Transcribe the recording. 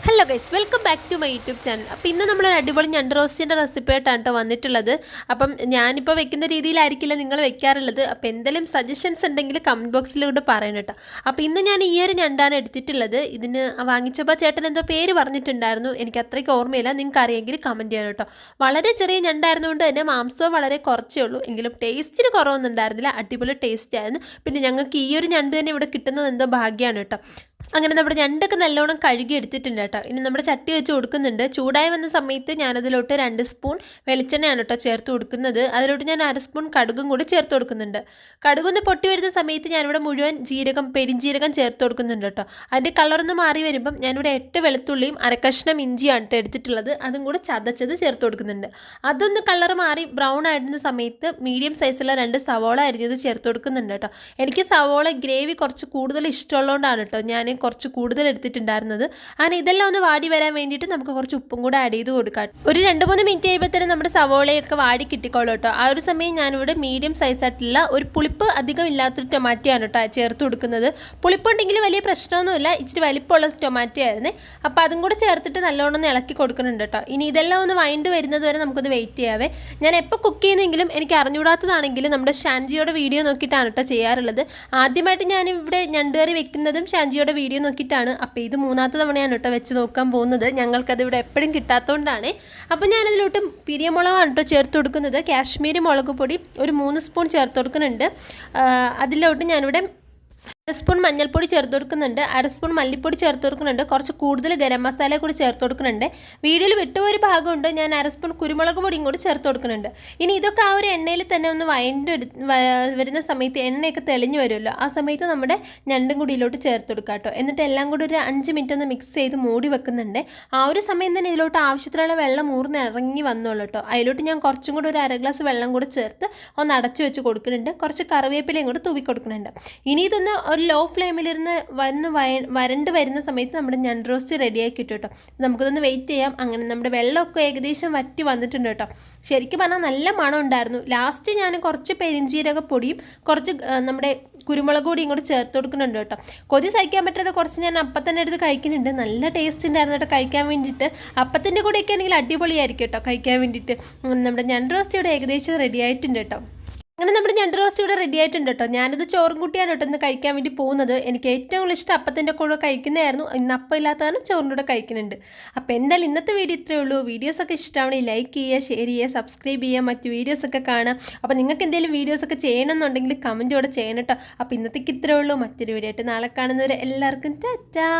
Hello guys, welcome back to my YouTube channel. അപ്പോൾ ഇന്ന് നമ്മൾ അടിപൊളി ഞണ്ട് റോസ്റ്റിൻ്റെ റെസിപ്പി ആയിട്ടാണ് കേട്ടോ വന്നിട്ടുള്ളത്. അപ്പം ഞാനിപ്പോൾ വെക്കുന്ന രീതിയിലായിരിക്കില്ല നിങ്ങൾ വെക്കാറുള്ളത്. അപ്പോൾ എന്തെങ്കിലും സജഷൻസ് ഉണ്ടെങ്കിൽ കമൻറ്റ് ബോക്സിലൂടെ പറയണം കേട്ടോ. അപ്പോൾ ഇന്ന് ഞാൻ ഈ ഒരു ഞണ്ടാണ് എടുത്തിട്ടുള്ളത്. ഇതിന് വാങ്ങിച്ചപ്പോൾ ചേട്ടൻ എന്തോ പേര് പറഞ്ഞിട്ടുണ്ടായിരുന്നു, എനിക്ക് അത്രയ്ക്ക് ഓർമ്മയില്ല. നിങ്ങൾക്ക് അറിയെങ്കിൽ കമൻറ്റ് ചെയ്യണം കേട്ടോ. വളരെ ചെറിയ ഞണ്ടായിരുന്നുകൊണ്ട് തന്നെ മാംസവും വളരെ കുറച്ചേ ഉള്ളൂ, എങ്കിലും ടേസ്റ്റിന് കുറവൊന്നും ഉണ്ടായിരുന്നില്ല. അടിപൊളി ടേസ്റ്റ് ആയിരുന്നു. പിന്നെ ഞങ്ങൾക്ക് ഈ ഒരു ഞണ്ട് തന്നെ ഇവിടെ കിട്ടുന്നത് എന്തോ ഭാഗ്യമാണ് കേട്ടോ. അങ്ങനെ നമ്മുടെ ഞണ്ടൊക്കെ നല്ലോണം കഴുകി എടുത്തിട്ടുണ്ട് കേട്ടോ. ഇനി നമ്മുടെ ചട്ടി വെച്ച് കൊടുക്കുന്നുണ്ട്. ചൂടായി വന്ന സമയത്ത് ഞാനതിലോട്ട് 2 സ്പൂൺ വെളിച്ചെണ്ണയാണ് കേട്ടോ ചേർത്ത് കൊടുക്കുന്നത്. അതിലോട്ട് ഞാൻ 1/2 സ്പൂൺ കടുകും കൂടി ചേർത്ത് കൊടുക്കുന്നുണ്ട്. കടുകൊന്ന് പൊട്ടി വരുന്ന സമയത്ത് ഞാനിവിടെ മുഴുവൻ പെരിഞ്ജീരകം ചേർത്ത് കൊടുക്കുന്നുണ്ട് കേട്ടോ. അതിൻ്റെ കളറൊന്ന് മാറി വരുമ്പം ഞാനിവിടെ 8 വെളുത്തുള്ളിയും 1/2 കഷ്ണം ഇഞ്ചിയാണ് കേട്ടോ എടുത്തിട്ടുള്ളത്. അതും കൂടെ ചതച്ചത് ചേർത്ത് കൊടുക്കുന്നുണ്ട്. അതൊന്ന് കളർ മാറി ബ്രൗൺ ആയിരുന്ന സമയത്ത് മീഡിയം സൈസുള്ള 2 സവോള അരിഞ്ഞത് ചേർത്ത് കൊടുക്കുന്നുണ്ട് കേട്ടോ. എനിക്ക് സവോള ഗ്രേവി കുറച്ച് കൂടുതൽ ഇഷ്ടമുള്ളതുകൊണ്ടാണ് കേട്ടോ ഞാൻ കുറച്ച് കൂടുതൽ എടുത്തിട്ടുണ്ടായിരുന്നത്. അങ്ങനെ ഇതെല്ലാം ഒന്ന് വാടി വരാൻ വേണ്ടിയിട്ട് നമുക്ക് കുറച്ച് ഉപ്പും കൂടെ ആഡ് ചെയ്ത് കൊടുക്കാം. ഒരു 2-3 മിനിറ്റ് കഴിയുമ്പോൾ തന്നെ നമ്മുടെ സവോളയൊക്കെ വാടി കിട്ടിക്കോളൂ കേട്ടോ. ആ ഒരു സമയം ഞാനിവിടെ മീഡിയം സൈസായിട്ടുള്ള ഒരു പുളിപ്പ് അധികം ഇല്ലാത്തൊരു ടൊമാറ്റോയാണ് കേട്ടോ ചേർത്ത് കൊടുക്കുന്നത്. പുളിപ്പുണ്ടെങ്കിൽ വലിയ പ്രശ്നമൊന്നുമില്ല, ഇച്ചിരി വലിപ്പമുള്ള ടൊമാറ്റോ ആയിരുന്നേ. അപ്പോൾ അതും കൂടെ ചേർത്തിട്ട് നല്ലോണം ഇളക്കി കൊടുക്കുന്നുണ്ട് കേട്ടോ. ഇനി ഇതെല്ലാം ഒന്ന് വഴണ്ട് വരുന്നത് വരെ നമുക്കൊന്ന് വെയിറ്റ് ചെയ്യാവേ. ഞാൻ എപ്പോൾ കുക്ക് ചെയ്യുന്നെങ്കിലും എനിക്ക് അറിഞ്ഞുകൂടാത്തതാണെങ്കിലും നമ്മുടെ ഷാൻജിയുടെ വീഡിയോ നോക്കിയിട്ടാണ് കേട്ടോ ചെയ്യാറുള്ളത്. ആദ്യമായിട്ട് ഞാനിവിടെ ഞണ്ടുകറി വെക്കുന്നതും ഷാൻജിയുടെ വീഡിയോ നോക്കിയിട്ടാണ്. അപ്പോൾ ഇത് 3ാമത്തെ തവണയാണ് കേട്ടോ വെച്ച് നോക്കാൻ പോകുന്നത്. ഞങ്ങൾക്കത് ഇവിടെ എപ്പോഴും കിട്ടാത്തതുകൊണ്ടാണ്. അപ്പോൾ ഞാനതിലോട്ട് പിരിയമുളകാണ് കേട്ടോ ചേർത്ത് കൊടുക്കുന്നത്. കാശ്മീരി മുളക് പൊടി ഒരു 3 സ്പൂൺ ചേർത്ത് കൊടുക്കുന്നുണ്ട്. അതിലോട്ട് ഞാനിവിടെ 1 സ്പൂൺ മഞ്ഞൾപ്പൊടി ചേർത്ത് കൊടുക്കുന്നുണ്ട്. 1/2 സ്പൂൺ മല്ലിപ്പൊടി ചേർത്ത് കൊടുക്കുന്നുണ്ട്. കുറച്ച് കൂടുതൽ ഗരം മസാല കൂടി ചേർത്ത് കൊടുക്കുന്നുണ്ട്. വീഡിയോയിൽ വിട്ടുപോയൊരു ഭാഗമുണ്ട്, ഞാൻ 1/2 സ്പൂൺ കുരുമുളക് പൊടിയും കൂടി ചേർത്ത് കൊടുക്കുന്നുണ്ട്. ഇനി ഇതൊക്കെ ആ ഒരു എണ്ണയിൽ തന്നെ ഒന്ന് വരുന്ന സമയത്ത് എണ്ണയൊക്കെ തെളിഞ്ഞു വരുമല്ലോ, ആ സമയത്ത് നമ്മുടെ ഞണ്ടും കൂടി ഇതിലോട്ട് ചേർത്ത് കൊടുക്കുക കേട്ടോ. എന്നിട്ട് എല്ലാം കൂടി ഒരു 5 മിനിറ്റ് ഒന്ന് മിക്സ് ചെയ്ത് മൂടി വെക്കുന്നുണ്ട്. ആ ഒരു സമയം തന്നെ ഇതിലോട്ട് ആവശ്യത്തിനുള്ള വെള്ളം ഊർന്ന് ഇറങ്ങി വന്നോളൂ കേട്ടോ. അതിലോട്ട് ഞാൻ കുറച്ചും കൂടി ഒരു 1/2 ഗ്ലാസ് വെള്ളം കൂടി ചേർത്ത് ഒന്ന് അടച്ചു വെച്ച് കൊടുക്കുന്നുണ്ട്. കുറച്ച് കറിവേപ്പിലയും കൂടി തൂവി കൊടുക്കുന്നുണ്ട്. ഇനി ഇതൊന്ന് ലോ ഫ്ലെയിമിലിരുന്ന് വരണ്ട് വരുന്ന സമയത്ത് നമ്മുടെ ഞണ്ട് റോസ്റ്റ് റെഡിയാക്കി കിട്ടും കേട്ടോ. നമുക്കിതൊന്ന് വെയിറ്റ് ചെയ്യാം. അങ്ങനെ നമ്മുടെ വെള്ളമൊക്കെ ഏകദേശം വറ്റി വന്നിട്ടുണ്ട് കേട്ടോ. ശരിക്കും പറഞ്ഞാൽ നല്ല മണം ഉണ്ടായിരുന്നു. ലാസ്റ്റ് ഞാൻ കുറച്ച് പെരിഞ്ജീരക പൊടിയും കുറച്ച് നമ്മുടെ കുരുമുളക് പൊടിയും കൂടി ചേർത്ത് കൊടുക്കുന്നുണ്ട് കേട്ടോ. കൊതി സഹിക്കാൻ പറ്റാതെ കുറച്ച് ഞാൻ അപ്പം തന്നെ എടുത്ത് കഴിക്കുന്നുണ്ട്. നല്ല ടേസ്റ്റ് ഉണ്ടായിരുന്നു കേട്ടോ കഴിക്കാൻ വേണ്ടിയിട്ട്. അപ്പത്തിൻ്റെ കൂടെയൊക്കെ ആണെങ്കിൽ അടിപൊളിയായിരിക്കും കേട്ടോ കഴിക്കാൻ വേണ്ടിയിട്ട്. നമ്മുടെ ഞണ്ട് റോസ്റ്റ് ഇവിടെ ഏകദേശം റെഡി ആയിട്ടുണ്ട് കേട്ടോ. അങ്ങനെ നമ്മുടെ ഞണ്ട് റോസ്റ്റ് ഇവിടെ റെഡി ആയിട്ടുണ്ട് കേട്ടോ. ഞാനിത് ചോറും കൂട്ടിയാണ് കേട്ടോ ഇന്ന് കഴിക്കാൻ വേണ്ടി പോകുന്നത്. എനിക്ക് ഏറ്റവും കൂടുതൽ ഇഷ്ടം അപ്പത്തിൻ്റെ കൂടെ കഴിക്കുന്നതായിരുന്നു. ഇന്ന് അപ്പം ഇല്ലാത്തതാണ് ചോറിൻ്റെ കൂടെ കഴിക്കുന്നുണ്ട്. അപ്പോൾ എന്തായാലും ഇന്നത്തെ വീഡിയോ ഇത്രയേ ഉള്ളൂ. വീഡിയോസൊക്കെ ഇഷ്ടമാണെങ്കിൽ ലൈക്ക് ചെയ്യുക, ഷെയർ ചെയ്യുക, സബ്സ്ക്രൈബ് ചെയ്യുക, മറ്റ് വീഡിയോസൊക്കെ കാണാം. അപ്പോൾ നിങ്ങൾക്ക് എന്തെങ്കിലും വീഡിയോസൊക്കെ ചെയ്യണമെന്നുണ്ടെങ്കിൽ കമൻറ്റോടെ ചെയ്യണം കേട്ടോ. അപ്പോൾ ഇന്നത്തേക്ക് ഇത്രയേ ഉള്ളൂ. മറ്റൊരു വീഡിയോ ആയിട്ട് നാളെ കാണുന്നവരെ എല്ലാവർക്കും ടാറ്റാ.